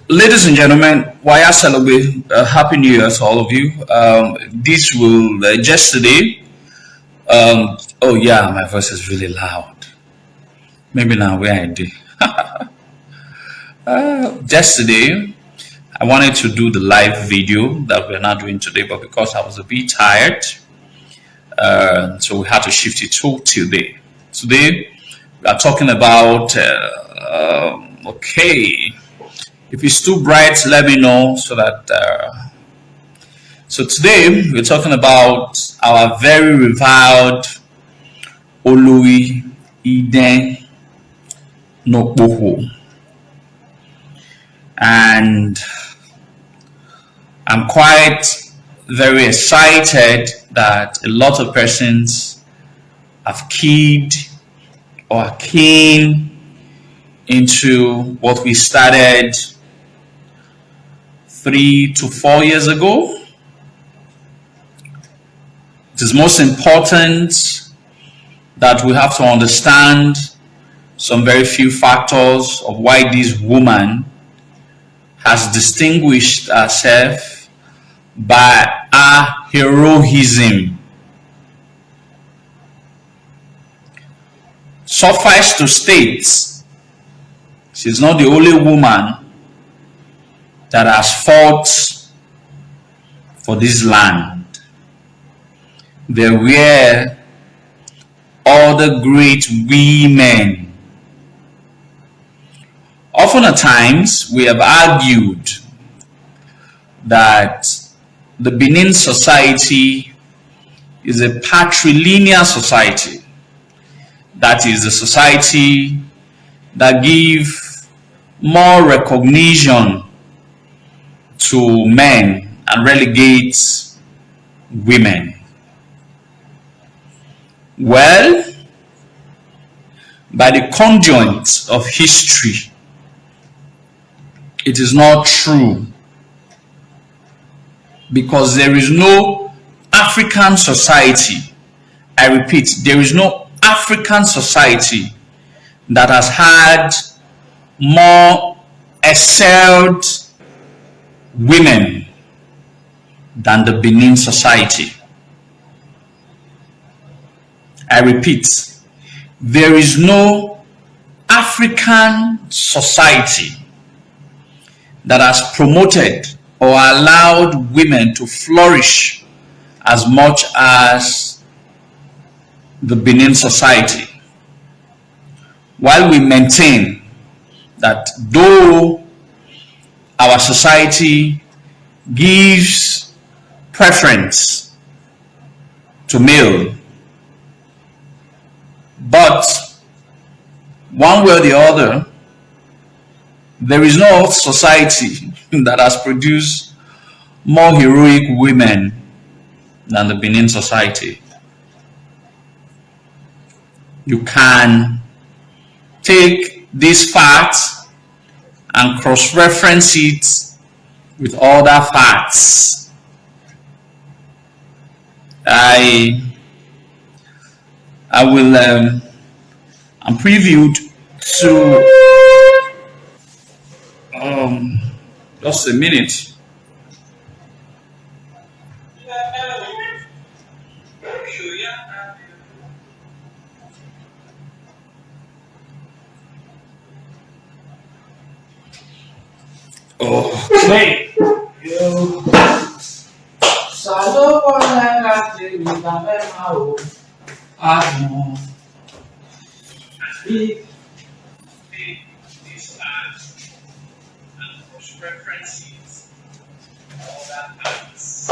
Ladies and gentlemen, why I celebrate Happy New Year to all of you. This will yesterday. Oh yeah, my voice is really loud. Maybe now where I did. Yesterday, I wanted to do the live video that we're not doing today, but because I was a bit tired, so we had to shift it to today. Today, we are talking about. Okay. If it's too bright, let me know so that. So today we're talking about our very reviled Olui Iden Nokboho, and I'm quite very excited that a lot of persons have keyed or are keen into what we started 3 to 4 years ago. It is most important that we have to understand some very few factors of why this woman has distinguished herself by her heroism. Suffice to state, she's not the only woman that has fought for this land. There were other great women. Often at times we have argued that the Benin society is a patrilineal society. That is the society that gives more recognition to men and relegates women. Well, by the conjoint of history, it is not true, because there is no African society, I repeat, there is no African society that has had more excelled women than the Benin society. I repeat, there is no African society that has promoted or allowed women to flourish as much as the Benin society. While we maintain that though our society gives preference to male, but one way or the other, there is no society that has produced more heroic women than the Benin society. You can take these facts and cross-reference it with other facts. I will I'm previewed to just a minute. Okay. References, all that happens.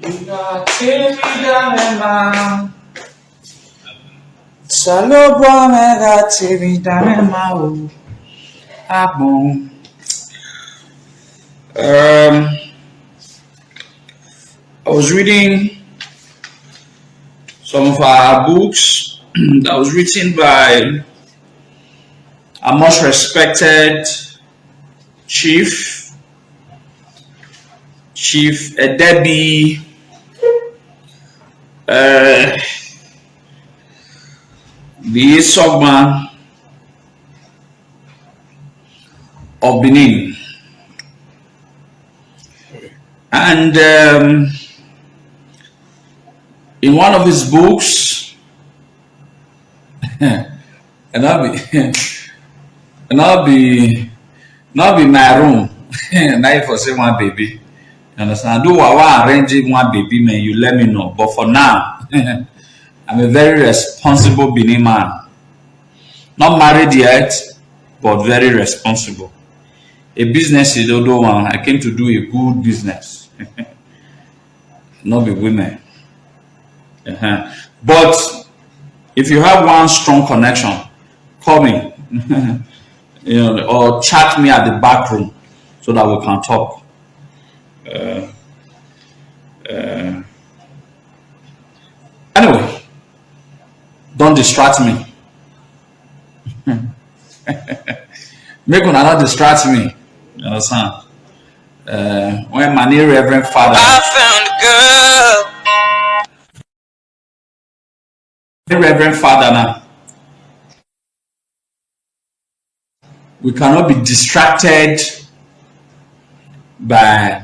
You got to be done, I was reading some of our books that was written by our most respected Chief Debbie the Sogman, of Benin. And in one of his books, and I'll be my room. Now for say one baby. You understand? Do I arrange one baby, man, you let me know. But for now, I'm a very responsible Benin man. Not married yet, but very responsible. A business is the other one. I came to do a good business. Not be women. But if you have one strong connection, call me. Or chat me at the back room so that we can talk. Anyway, don't distract me. Make una not distract me. You understand? When my new Reverend Father, I found a girl. Reverend Father now. We cannot be distracted by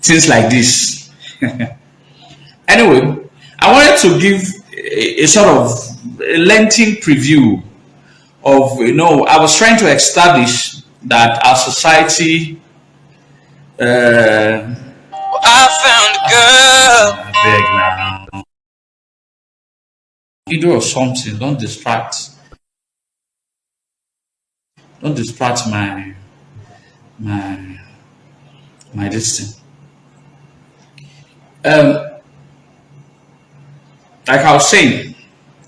things like this. Anyway, I wanted to give a sort of a lengthy preview of, I was trying to establish that our society, I found a girl. I beg now. Video or something, don't distract. Don't distract my this thing. Like I was saying,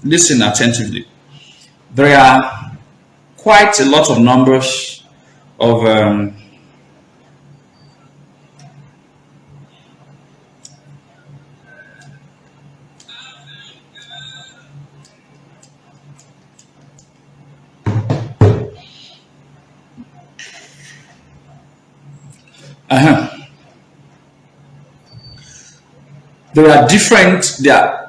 listen attentively. There are quite a lot of numbers of there are different.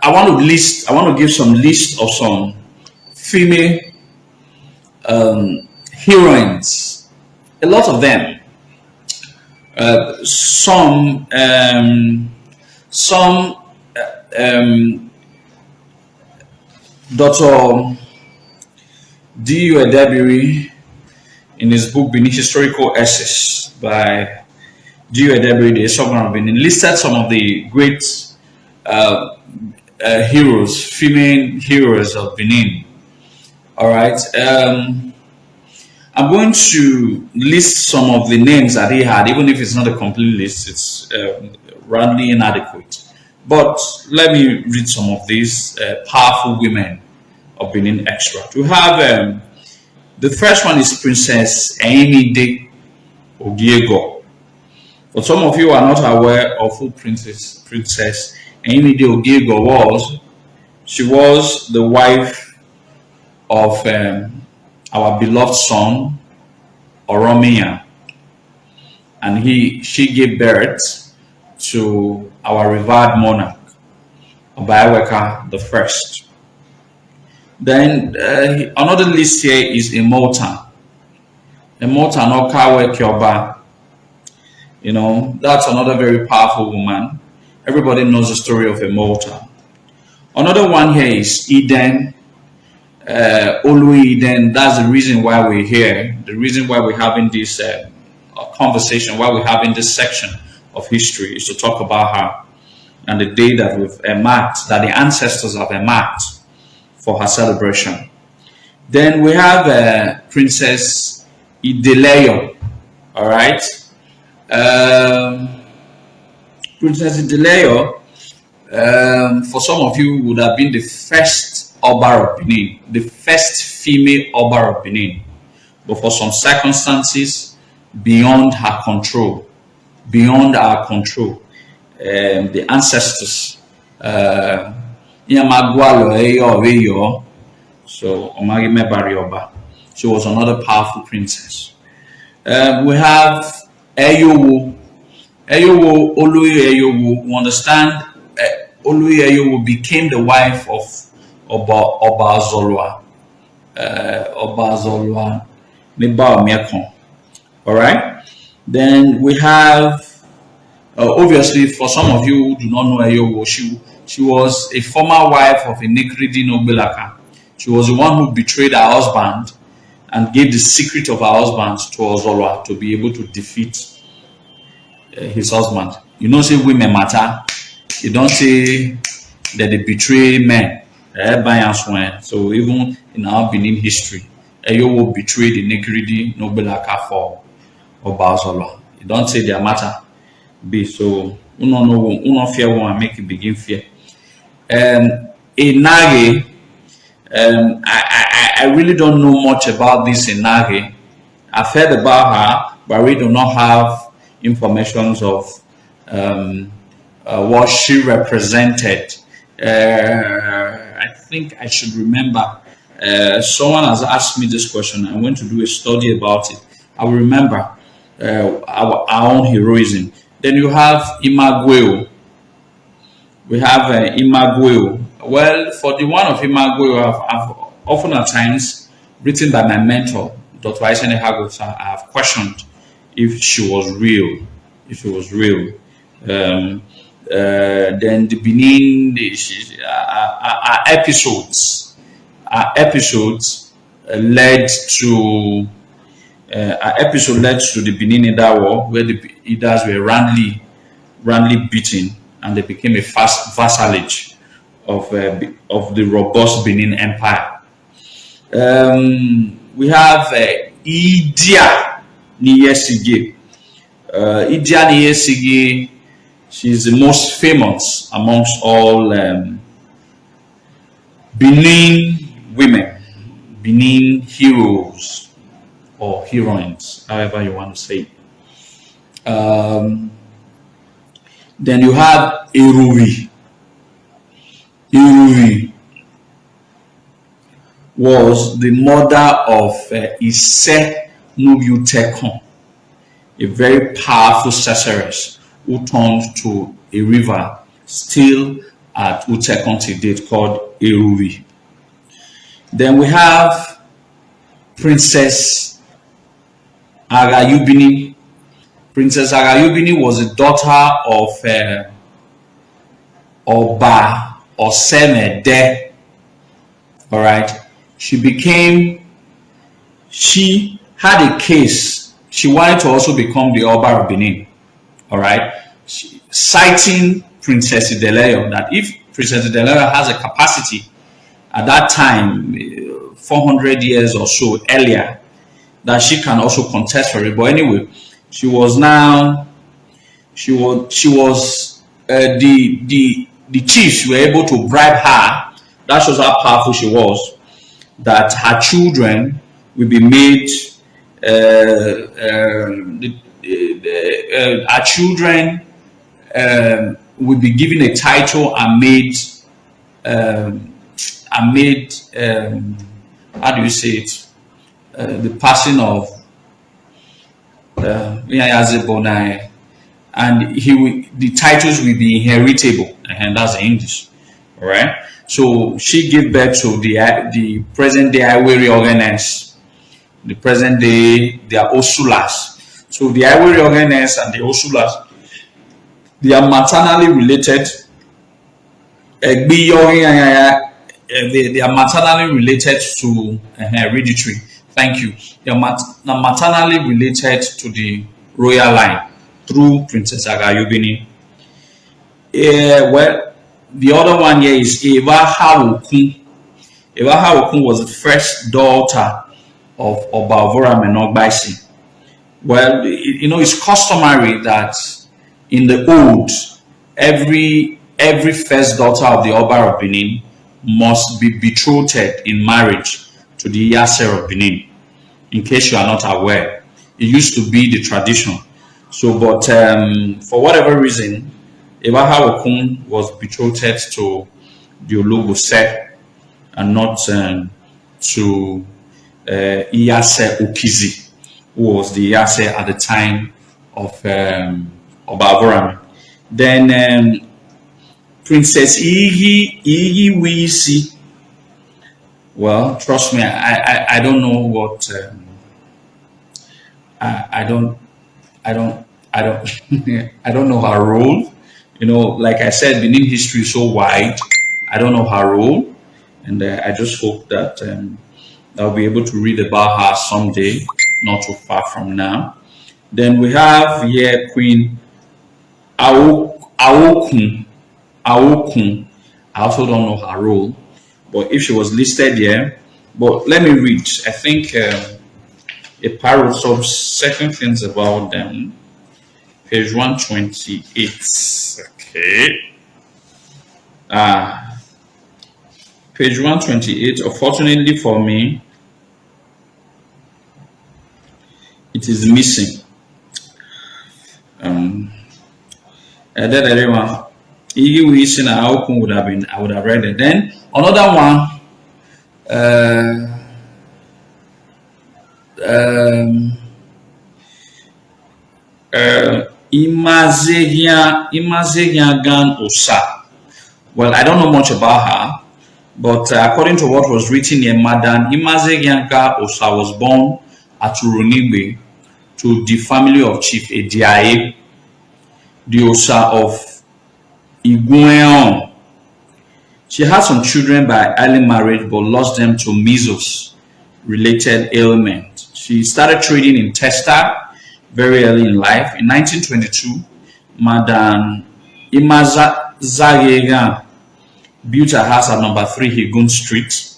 I want to give some list of some female heroines. A lot of them. Some Dr. D. Edebiri, in his book Benin Historical Essays by G. Edebiri, the sovereign of Benin, listed some of the great heroes, female heroes of Benin. All right. I'm going to list some of the names that he had, even if it's not a complete list. It's roundly inadequate. But let me read some of these powerful women of Benin extract. We have the first one is Princess Iden'S Ogiego. For some of you who are not aware of who Princess Iden'S Ogiego was, she was the wife of our beloved son Oromia, and she gave birth to our revered monarch Obayeweka the First. Then another list here is Immortal Okawe Kyoba. That's another very powerful woman. Everybody knows the story of Immortal. Another one here is Eden. Eden. That's the reason why we're here. The reason why we're having this conversation, why we're having this section of history, is to talk about her and the day that we've marked, that the ancestors have marked for her celebration. Then we have Princess Iden'S. All right, Princess Iden'S. For some of you, would have been the first Oba of Benin, the first female Oba of Benin, but for some circumstances beyond our control, the ancestors, so Omagime Barioba, she was another powerful princess. We have Eyowo, Oluyi Eyowo. We understand Oluyi Eyowo became the wife of Oba Zolwa. All right. Then we have, obviously, for some of you who do not know Eyowo, she was a former wife of Inekridi Nogbelaka. She was the one who betrayed her husband and gave the secret of her husband to Ozolwa to be able to defeat his husband. You know, say women matter. You don't say that they betray men. So even in our Benin history, Eyowo betrayed Inekridi Nogbelaka for Ozolwa. You don't say their matter. Be so uno fear one make it begin fear. Inage, I really don't know much about this Inage. I've heard about her, but we do not have information of what she represented. I think I should remember. Someone has asked me this question. I went to do a study about it. I will remember our own heroism. Then you have Imagueo. We have Imagueo. Well, for the one of Imagueo, I've often at times, written by my mentor, Dr. ISEE Hagos, I have questioned if she was real. If she was real. Then the Benin, our episodes led to the Benin Ida War, where the Idas were roundly beaten, and they became a vassalage of the robust Benin Empire. We have Idia Niyesige. Idia Niyesige, she's the most famous amongst all Benin women, Benin heroes or heroines, however you want to say it. Then you have Eruvi. Eruvi was the mother of Isee Nubiutekon, a very powerful sorceress who turned to a river still at Utekon to date called Eruvi. Then we have Princess Agayubini. Princess Agayubini was the daughter of Oba Osemede. All right. She had a case. She wanted to also become the Oba of Benin. All right. Citing Princess Ideleyo, that if Princess Ideleyo has a capacity at that time, 400 years or so earlier, that she can also contest for it. But anyway, she was the chiefs were able to bribe her. That shows how powerful she was, that her children will be made our children will be given a title and made how do you say it? The passing of and the titles will be inheritable, and that's English. All right. So she gave birth to the present day Iwere Iden'S, the present day they are Osulas. So the Iwere Iden'S and the Osulas, they are maternally related. They are maternally related to hereditary. Thank you. They are maternally related to the royal line through Princess Agayubini. Well, the other one here is Eva Hawokun. Eva Hawokun was the first daughter of Obavora Menogbaisi. Well, it's customary that in the old, every first daughter of the Oba of Benin must be betrothed in marriage to the Iyase of Benin. In case you are not aware, it used to be the tradition. So, but for whatever reason, Eva Hawokun was betrothed to the Ologose and not to Iyase Okizi, who was the Iyase at the time of Obavora. Then Princess Iyi Wisi. Well, trust me, I don't know what I don't, I don't, I don't, I don't know her role. Like I said, Benin history is so wide. I don't know her role, and I just hope that I'll be able to read about her someday, not too far from now. Then we have here Queen Aokun. Aokun. I also don't know her role, but if she was listed here, but let me read. I think a parrot some certain things about them. Page 128. Okay. Page 128. Unfortunately for me, it is missing. That everyone, Iggy would have been. I would have read it. Then another one. Imasuen Gan Osa. Well, I don't know much about her, but according to what was written here, Madam Imasuen Gan Osa was born at Urunigbe to the family of Chief Ediaye, the Osa of Igoeon. She had some children by early marriage, but lost them to measles-related ailment. She started trading in textile very early in life. In 1922, Madam Imasuen built a house at number 3 Higun Street,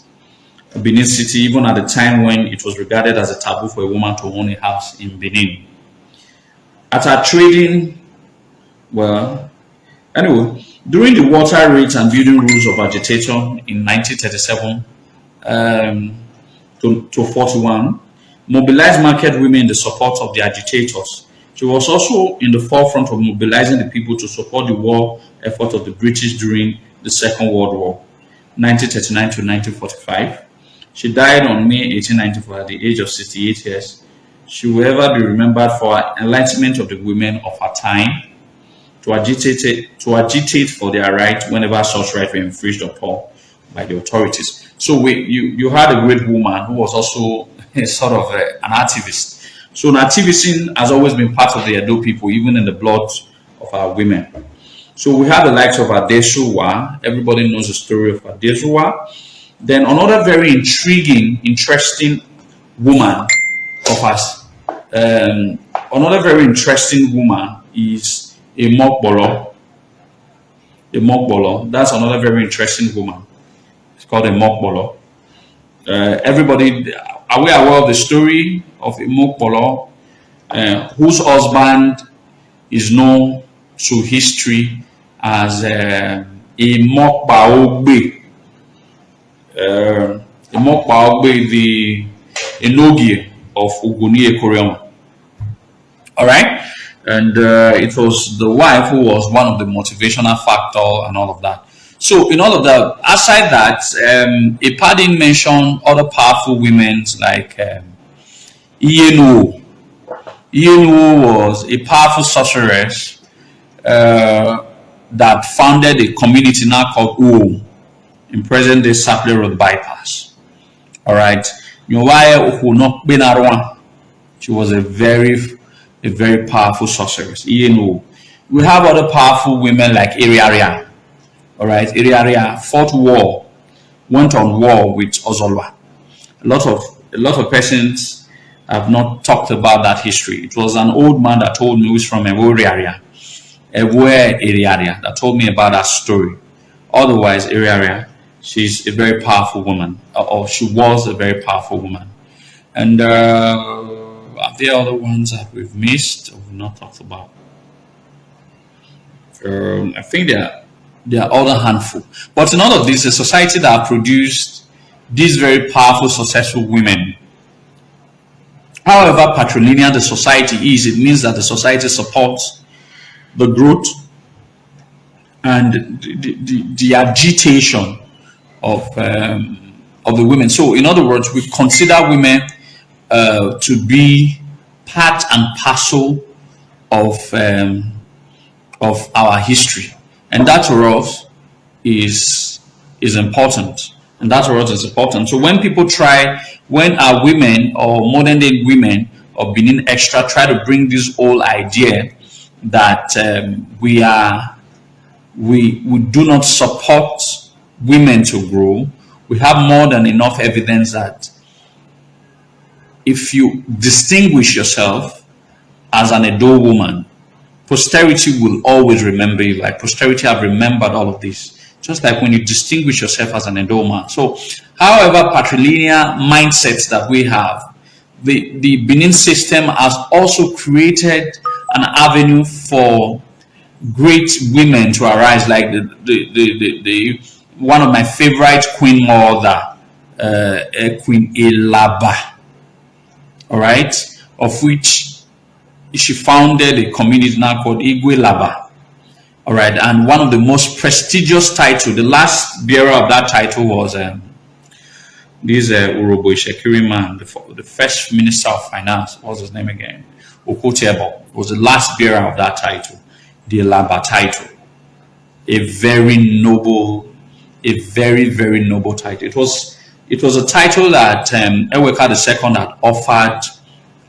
Benin City, even at the time when it was regarded as a taboo for a woman to own a house in Benin. At her trading, during the water rates and building rules of agitation in 1937 to 41, mobilized market women in the support of the agitators. She was also in the forefront of mobilizing the people to support the war effort of the British during the Second World War, 1939 to 1945. She died on May 1894 at the age of 68 years. She will ever be remembered for her enlightenment of the women of her time, to agitate for their right whenever such rights were infringed upon by the authorities. So you had a great woman who was also a sort of an activist. So activism has always been part of the Edo people, even in the blood of our women. So we have the likes of Izoduwa. Everybody knows the story of Izoduwa. Then another very interesting woman of us. Another very interesting woman is a Mokbolo. That's another very interesting woman. It's called a Mokbolo. Everybody, are we aware of the story of a Mokbolo, whose husband is known to history as a Mokbaogbe? The IYENOGIE of Uguni Korean. All right, and it was the wife who was one of the motivational factor and all of that. So in all of that, aside that, Ipa didn't mention other powerful women like Iyenuwo. Iyenuwo was a powerful sorceress that founded a community now called Uo in present-day Sapele Road bypass. All right, she was a very powerful sorceress. Iyenuwo. We have other powerful women like Iriaria. All right, Iriaria went on war with Ozolwa. A lot of persons have not talked about that history. It was an old man that told me, who's from Iriaria, that told me about that story. Otherwise, Iriaria, she's a very powerful woman, or she was a very powerful woman. And are there other ones that we've missed or we've not talked about? I think there are other handful. But in all of this, a society that produced these very powerful, successful women, however patrilineal the society is, it means that the society supports the growth and the agitation of the women. So in other words, we consider women to be part and parcel of our history. And that for us is important. And that for us is important. So when our women or modern day women of Benin Extra try to bring this whole idea that we do not support women to grow. We have more than enough evidence that if you distinguish yourself as an Edo woman, posterity will always remember you. Like posterity have remembered all of this. Just like when you distinguish yourself as an Edo man. So, however, patrilineal mindsets that we have, the Benin system has also created an avenue for great women to arise, like the one of my favorite queen mother, Queen Elaba, all right, of which she founded a community now called Igwe Laba, all right, and one of the most prestigious titles, the last bearer of that title was this Urobo Ishekiri man, the first minister of finance. What's his name again? Okotebo was the last bearer of that title, the Elaba title. A very noble, a very, very noble title. It was a title that Eweka II had offered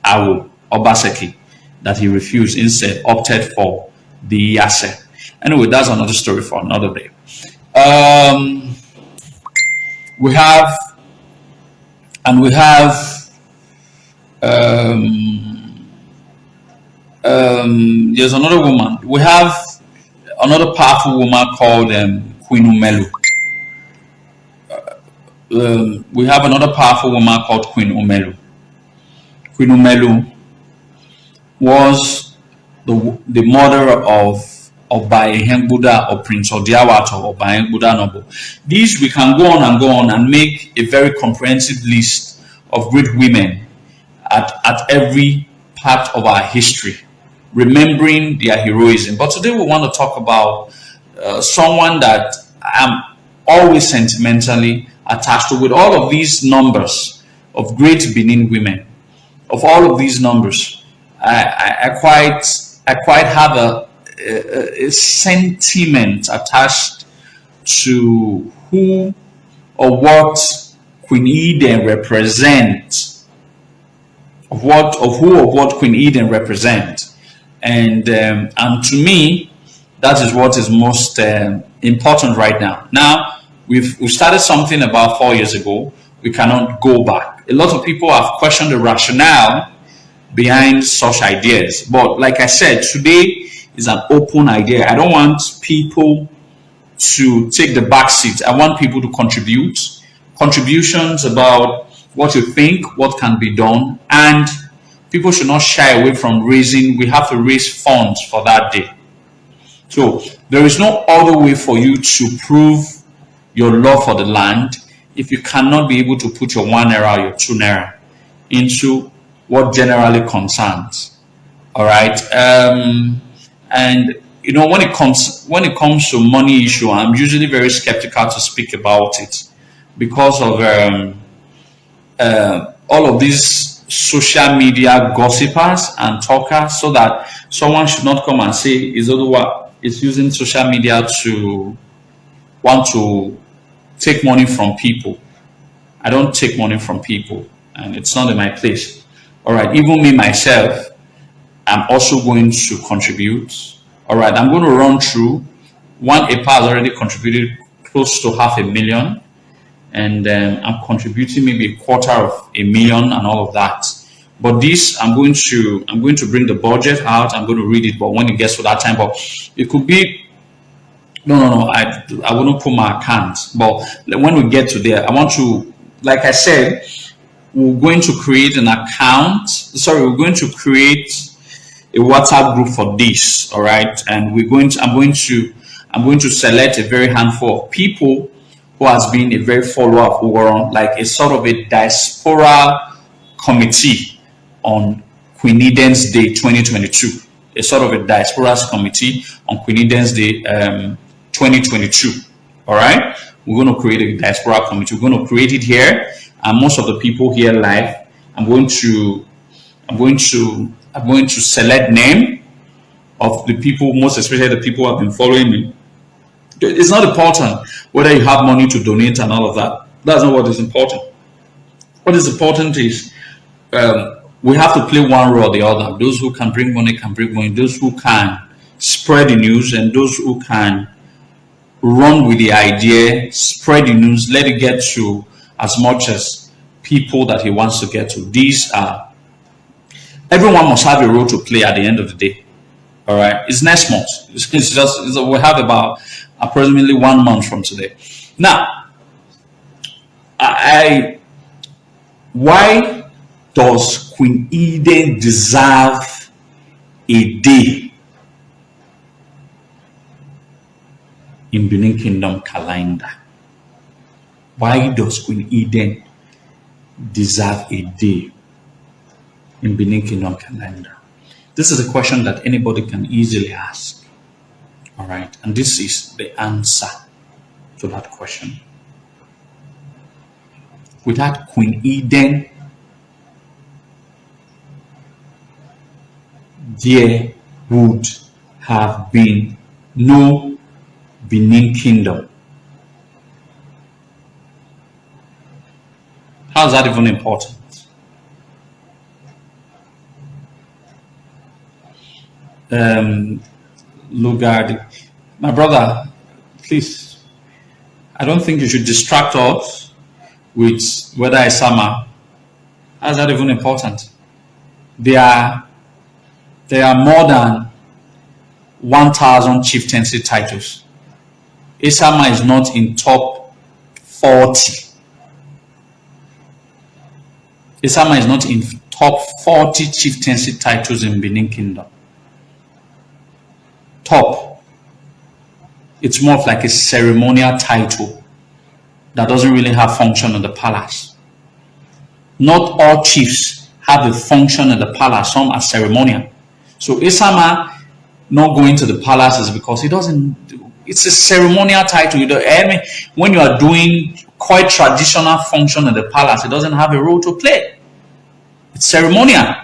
Awo Obaseki, that he refused, instead opted for the ISEE. Anyway, that's another story for another day. There's another woman. We have another powerful woman called Queen Umelu. We have another powerful woman called Queen Umelu. Queen Umelu was the mother of Obaehen Buddha or Prince Odiawat or Obaehen Buddha Noble. These we can go on and make a very comprehensive list of great women at every part of our history, remembering their heroism. But today we want to talk about someone that I'm always sentimentally attached to. With all of these numbers of great Benin women, of all of these numbers, I quite have a sentiment attached to who or what Queen Eden represents, of what Queen Eden represents, and to me, that is what is most important right now. Now we've started something about 4 years ago. We cannot go back. A lot of people have questioned the rationale behind such ideas, but like I said, today is an open idea. I don't want people to take the back seat. I want people to contributions about what you think, what can be done, and people should not shy away from raising. We have to raise funds for that day. So there is no other way for you to prove your love for the land if you cannot be able to put your 1 naira or your 2 naira into what generally concerns. All right. And you know, when it comes to money issue, I'm usually very skeptical to speak about it because of all of these social media gossipers and talkers, so that someone should not come and say Izoduwa is using social media to want to take money from people. I don't take money from people, and it's not in my place. All right, even me myself, I'm also going to contribute. All right, I'm going to run through. One EPA has already contributed close to 500,000, and I'm contributing maybe 250,000 and all of that. But this, I'm going to bring the budget out. I'm going to read it, but when it gets to that time, but it could be no. I wouldn't put my account. But when we get to there, I want to, like I said, we're going to create an account. Sorry, we're going to create a WhatsApp group for this. All right, and I'm going to select a very handful of people who has been a very follower of Ugoron, like a sort of a diaspora committee on Queen Iden'S Day 2022. A sort of a diaspora committee on Queen Iden'S Day 2022. All right, we're going to create a diaspora committee. We're going to create it here, and most of the people here live, I'm going to select name of the people, most especially the people who have been following me. It's not important whether you have money to donate and all of that. That's not what is important. What is important is we have to play one role or the other. Those who can bring money can bring money. Those who can spread the news, and those who can run with the idea, spread the news, let it get to as much as people that he wants to get to. These are, everyone must have a role to play at the end of the day. All right, it's next month. We have about approximately 1 month from today. Now, why does Queen Eden deserve a day in Benin Kingdom calendar? Why does Queen Eden deserve a day in Benin Kingdom calendar? This is a question that anybody can easily ask. All right, and this is the answer to that question. Without Queen Eden, there would have been no Benin Kingdom. How is that even important? Lugard, my brother, please, I don't think you should distract us with whether it's summer. How is that even important? There are more than 1,000 chieftaincy titles. Isama is not in top 40. Isama is not in top 40 chieftaincy titles in Benin Kingdom. Top. It's more of like a ceremonial title that doesn't really have function in the palace. Not all chiefs have a function in the palace. Some are ceremonial. So Isama not going to the palace is because it's a ceremonial title. When you are doing quite traditional function in the palace, it doesn't have a role to play. It's ceremonial.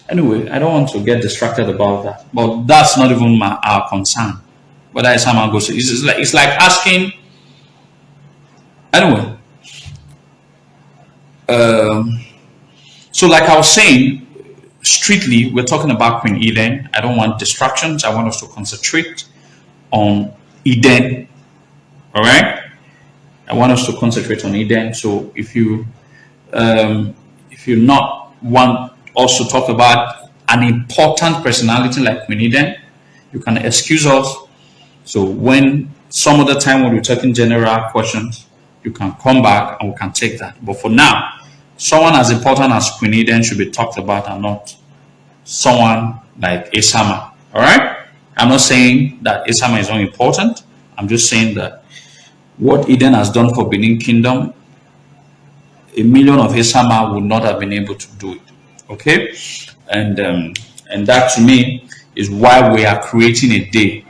Anyway, I don't want to get distracted about that. But that's not even our concern. Whether Isama goes, it's like asking. Anyway, so like I was saying, strictly, we're talking about Queen Eden. I don't want distractions. I want us to concentrate on Eden. All right. I want us to concentrate on Eden. So if you not want also talk about an important personality like Queen Eden, you can excuse us. So when some other time when we're talking general questions, you can come back and we can take that. But for now, someone as important as Queen Eden should be talked about and not someone like Isama. All right? I'm not saying that Isama is not important. I'm just saying that what Eden has done for Benin Kingdom, 1 million of Isama would not have been able to do it. Okay? And that to me is why we are creating a day.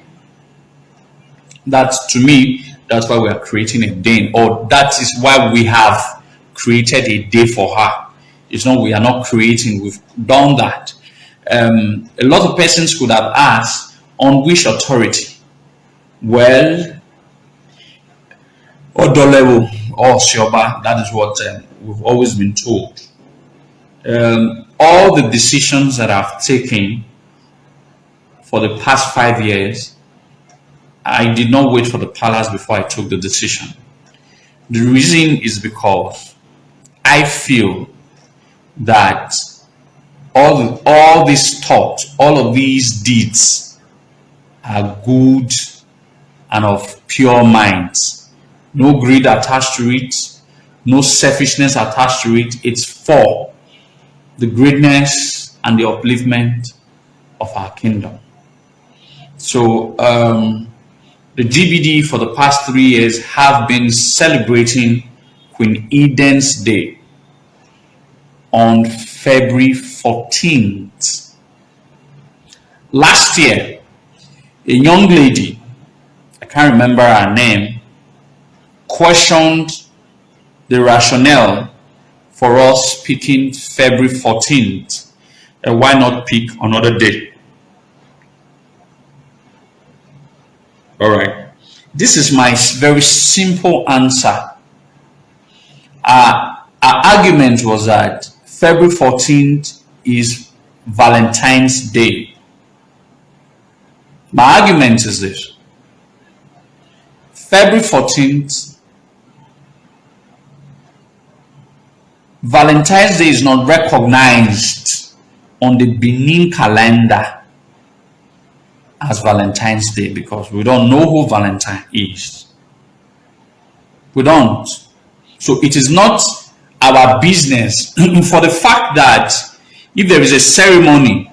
That's why we are creating a day, or that is why we have created a day for her. It's not, we are not creating, we've done that. A lot of persons could have asked, on which authority? Well, Odolewo or Sioba, that is what we've always been told. All the decisions that I've taken for the past 5 years, I did not wait for the palace before I took the decision. The reason is because I feel that all these thoughts, all of these deeds are good and of pure minds. No greed attached to it, no selfishness attached to it. It's for the greatness and the upliftment of our kingdom. So the GBD for the past 3 years have been celebrating Queen Iden's Day on February 14th. Last year, a young lady, I can't remember her name, questioned the rationale for us picking February 14th, and why not pick another day? All right. This is my very simple answer. Our argument was that February 14th is Valentine's Day. My argument is this: February 14th, Valentine's Day is not recognized on the Benin calendar as Valentine's Day because we don't know who Valentine is. We don't. So it is not our business for the fact that if there is a ceremony,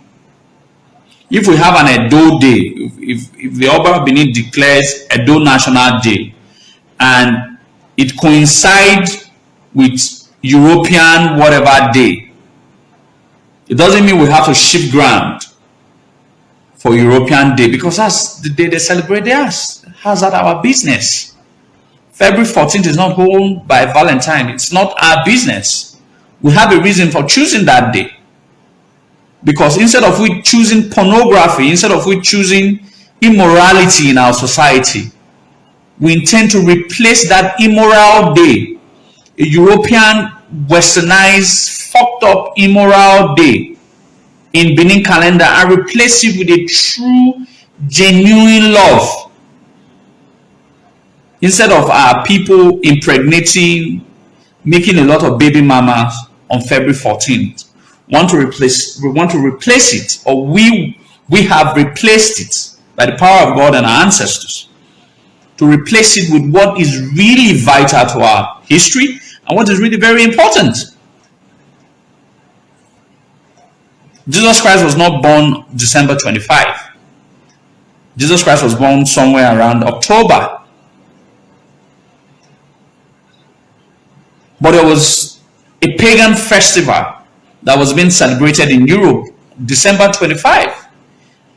if we have an Edo Day, if the Oba of Benin declares Edo National Day and it coincides with European whatever day, it doesn't mean we have to shift ground for European Day because that's the day they celebrate theirs. How's that our business? February 14th is not owned by Valentine. It's not our business. We have a reason for choosing that day. Because instead of we choosing pornography, instead of we choosing immorality in our society, we intend to replace that immoral day, a European, westernized, fucked up, immoral day in Benin calendar, and replace it with a true, genuine love. Instead of our people impregnating, making a lot of baby mamas on February 14th, we want to replace it, or we have replaced it by the power of God and our ancestors, to replace it with what is really vital to our history and what is really very important. Jesus Christ was not born December 25. Jesus Christ was born somewhere around October. But there was a pagan festival that was being celebrated in Europe, December 25.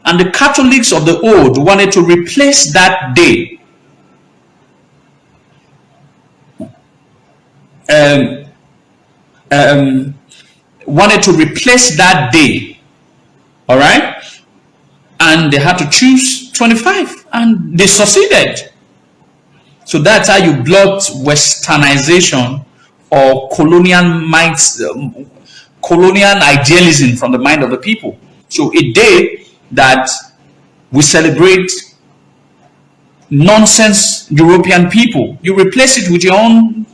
And the Catholics of the old wanted to replace that day. Wanted to replace that day. All right? And they had to choose 25. And they succeeded. So that's how you blocked westernization or colonial idealism from the mind of the people. So a day that we celebrate nonsense European people, you replace it with your own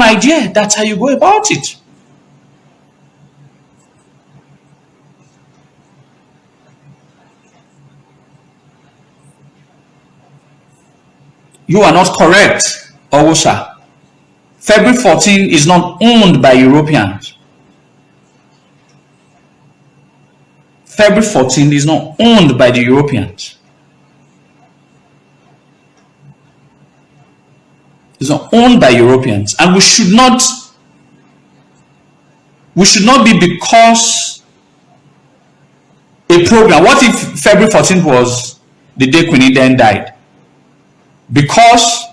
idea. That's how you go about it. You are not correct, Owosa. February 14 is not owned by Europeans. February 14 is not owned by the Europeans. It's not owned by Europeans. And we should not be because a program. What if February 14th was the day Queen Iden died? Because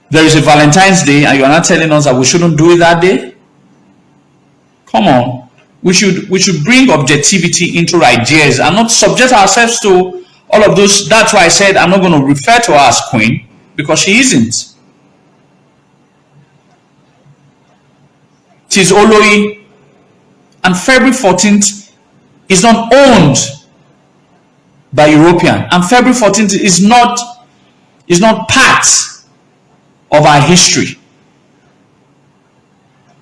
there is a Valentine's Day and you are not telling us that we shouldn't do it that day? Come on. We should bring objectivity into ideas and not subject ourselves to all of those. That's why I said I'm not going to refer to her as Queen, because she isn't. It is Oloi. And February 14th is not owned by European. And February 14th is not part of our history.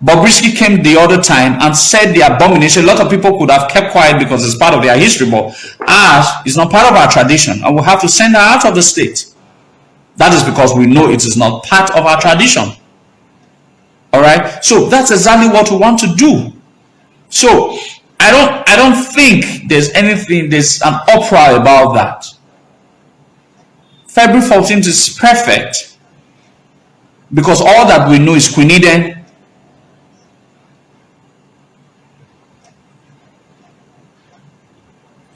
Bobrisky came the other time and said the abomination. A lot of people could have kept quiet because it's part of their history, but ours is not part of our tradition, and we'll have to send her out of the state. That is because we know it is not part of our tradition. All right, so that's exactly what we want to do. So I don't think there's an uproar about that. February 14th is perfect because all that we know is Queen Iden.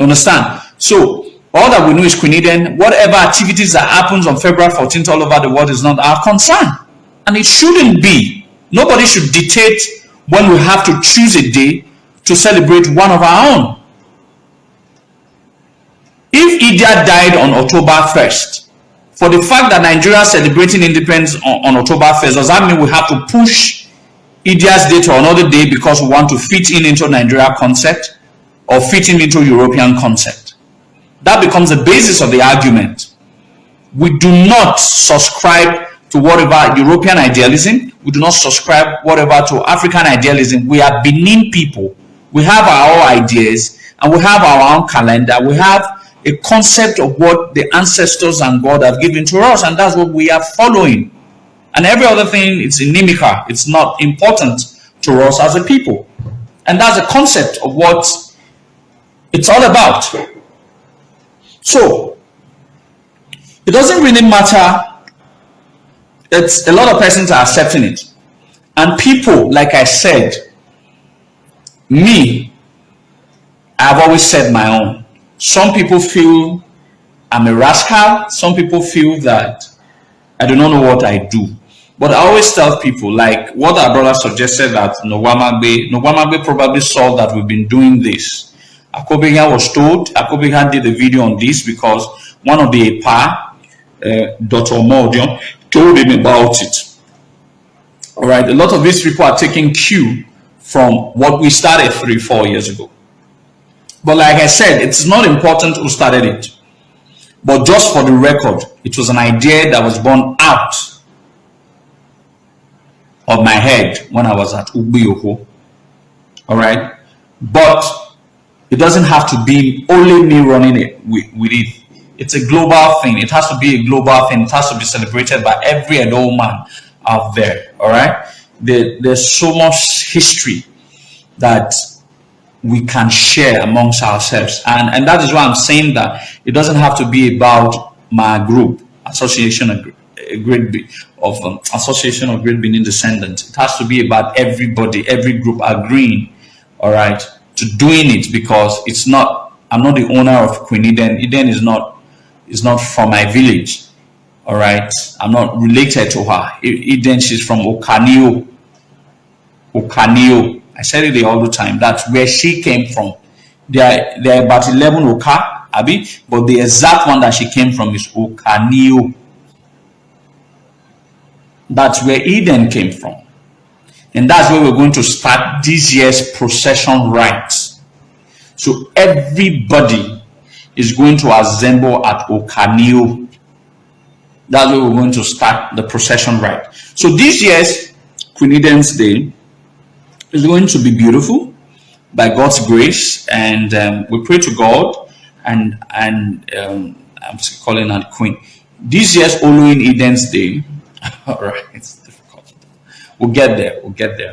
Understand? So all that we know is Queen Iden. Whatever activities that happens on February 14th all over the world is not our concern, and it shouldn't be. Nobody should dictate when we have to choose a day to celebrate one of our own. If Ida died on October 1st, For the fact that Nigeria is celebrating independence on October 1st, does that mean we have to push Idia's Day to another day because we want to fit in into Nigeria concept or fit in into European concept? That becomes the basis of the argument. We do not subscribe to whatever European idealism. We do not subscribe whatever to African idealism. We are Benin people. We have our own ideas and we have our own calendar. We have a concept of what the ancestors and God have given to us, and that's what we are following. And every other thing, it's inimical. It's not important to us as a people. And that's the concept of what it's all about. So, it doesn't really matter. It's a lot of persons are accepting it. And people, like I said, me, I've always said my own. Some people feel I'm a rascal. Some people feel that I do not know what I do. But I always tell people, like what our brother suggested that Nwamagbe probably saw that we've been doing this. Akobega was told, Akobega did a video on this because one of the EPA, Dr. Omodion, told him about it. All right, a lot of these people are taking cue from what we started 3-4 years ago. But like I said, it's not important who started it. But just for the record, it was an idea that was born out of my head when I was at Ubiyoko. All right? But it doesn't have to be only me running it with it. It's a global thing. It has to be a global thing. It has to be celebrated by every adult man out there. All right? There's so much history that we can share amongst ourselves, and that is why I'm saying that it doesn't have to be about my group, Association of Great Benin Descendants. It has to be about everybody, every group agreeing, all right, to doing it, because it's not. I'm not the owner of Queen Iden. Iden is not from my village, all right. I'm not related to her. Iden, she's from Okanio. I said it all the time. That's where she came from. There are about 11 Oka, Abi, but the exact one that she came from is Okanio. That's where Iden came from. And that's where we're going to start this year's procession rites. So everybody is going to assemble at Okanio. That's where we're going to start the procession rite. So this year's Queen Iden's Day is going to be beautiful by God's grace, and we pray to God, and I'm calling her Queen. This year's Oluin Iden's Day, all right, it's difficult. We'll get there.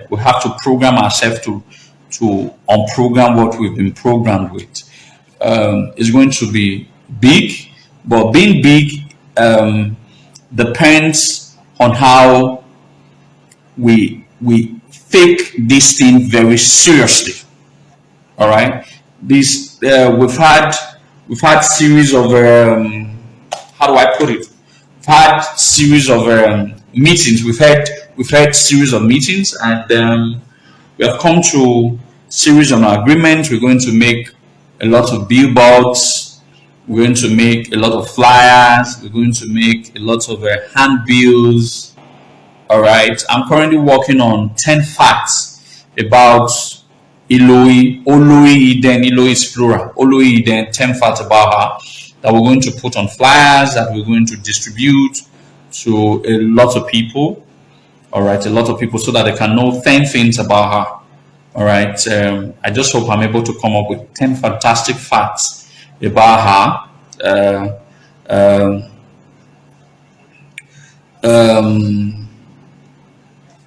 We have to program ourselves to unprogram what we've been programmed with. It's going to be big, but being big depends on how we take this thing very seriously. All right, this we've had series of how do I put it? We've had series of meetings. We've had series of meetings, and we have come to series of agreements. We're going to make a lot of billboards. We're going to make a lot of flyers. We're going to make a lot of handbills. All right, I'm currently working on 10 facts about Oloyi Iden. Oloyi is plural. Oloyi Iden, 10 facts about her that we're going to put on flyers, that we're going to distribute to a lot of people. All right, a lot of people, so that they can know 10 things about her. All right, I just hope I'm able to come up with 10 fantastic facts about her.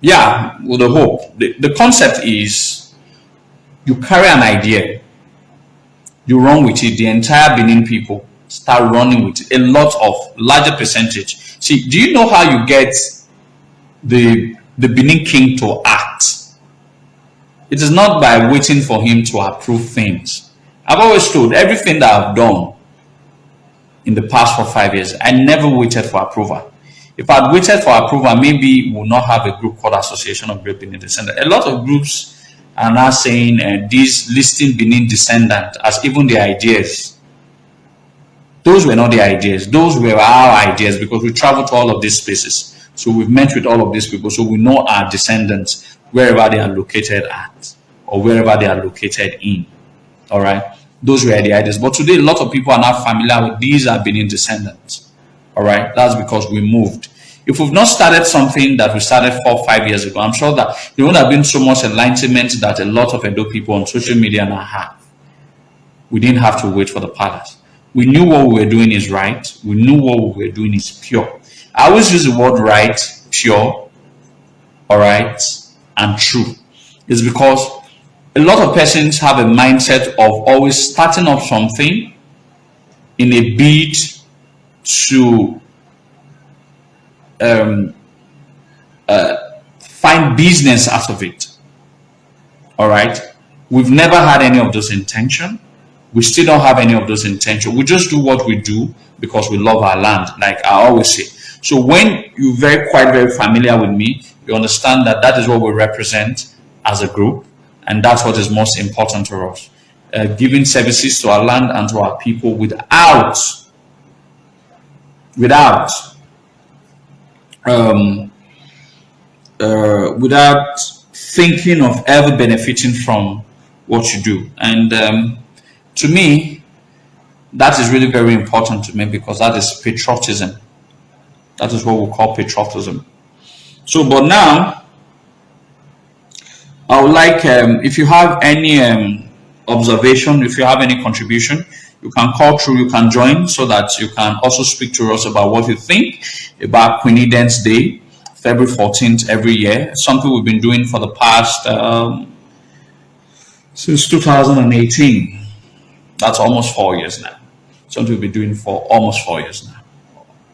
Yeah, with the hope. The concept is you carry an idea, you run with it, the entire Benin people start running with it, larger percentage. See, do you know how you get the Benin king to act? It is not by waiting for him to approve things. I've always told everything that I've done in the past 5 years, I never waited for approval. If I'd waited for approval, maybe we'll not have a group called Association of Great Benin Descendants. A lot of groups are now saying this listing Benin Descendant as even the ideas. Those were not the ideas. Those were our ideas because we traveled to all of these places. So we've met with all of these people. So we know our descendants wherever they are located at or wherever they are located in. All right. Those were the ideas. But today, a lot of people are not familiar with these are Benin descendants. All right. That's because we moved. If we've not started something that we started 4 or 5 years ago, I'm sure that there would have been so much enlightenment that a lot of Edo people on social media now have. We didn't have to wait for the palace. We knew what we were doing is right. We knew what we were doing is pure. I always use the word right, pure, all right, and true. It's because a lot of persons have a mindset of always starting up something in a bid to find business out of it. All right. We've never had any of those intentions. We still don't have any of those intentions. We just do what we do because we love our land, like I always say. So when you're quite very familiar with me, you understand that that is what we represent as a group, and that's what is most important to us. Giving services to our land and to our people without thinking of ever benefiting from what you do. And to me, that is really very important to me because that is patriotism. That is what we call patriotism. So, but now, I would like, if you have any observation, if you have any contribution, you can call through, you can join so that you can also speak to us about what you think about Queen Iden'S Day, February 14th every year. Something we've been doing for the past, since 2018. That's almost 4 years now. Something we've been doing for almost 4 years now.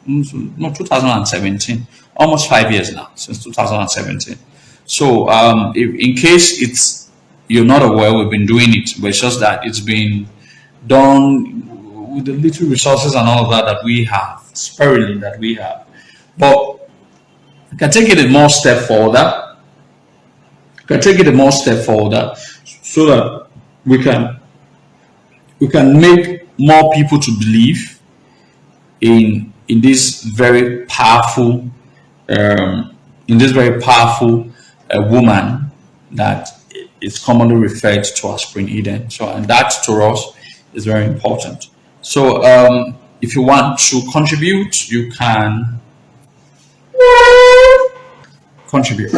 No, 2017. Almost 5 years now, since 2017. So in case you're not aware, we've been doing it, but it's just that it's been done with the little resources and all of that we have, sparingly that we have. But you can take it a more step further. You can take it a more step further so that we can make more people to believe in this very powerful woman that is commonly referred to as Queen Iden. So, and that to us is very important. So if you want to contribute, you can contribute.